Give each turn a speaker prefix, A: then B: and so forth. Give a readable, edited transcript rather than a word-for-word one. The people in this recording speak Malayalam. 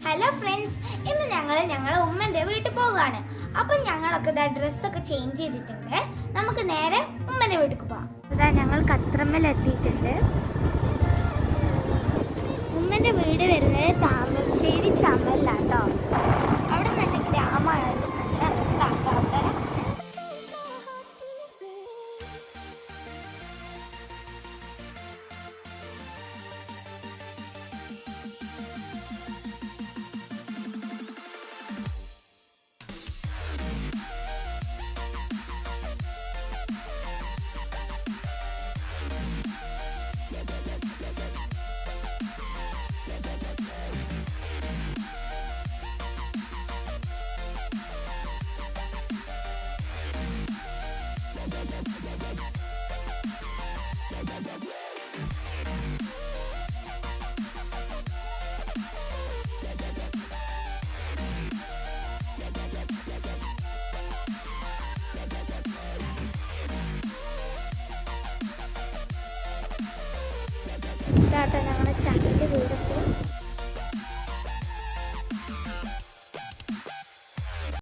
A: ഹലോ ഫ്രണ്ട്സ്, ഇന്ന് ഞങ്ങളെ ഉമ്മൻ്റെ വീട്ടിൽ പോവുകയാണ്. അപ്പം ഞങ്ങളൊക്കെ ഡ്രസ്സൊക്കെ ചേഞ്ച് ചെയ്തിട്ടുണ്ട്. നമുക്ക് നേരെ ഉമ്മൻ്റെ വീട്ടിൽ പോവാം. ഇതാ ഞങ്ങൾ കത്രമ്മലെത്തിയിട്ടുണ്ട്. ഉമ്മൻ്റെ വീട് വരുന്നത് താമരശ്ശേരി ചമലിലാട്ടോ. അവിടെ നല്ല ഗ്രാമമായത് നല്ല രസമാട്ടോ അവിടെ. ഇതാട്ടോ ഞങ്ങളുടെ ചാനലിൻ്റെ വീടൊക്കെ.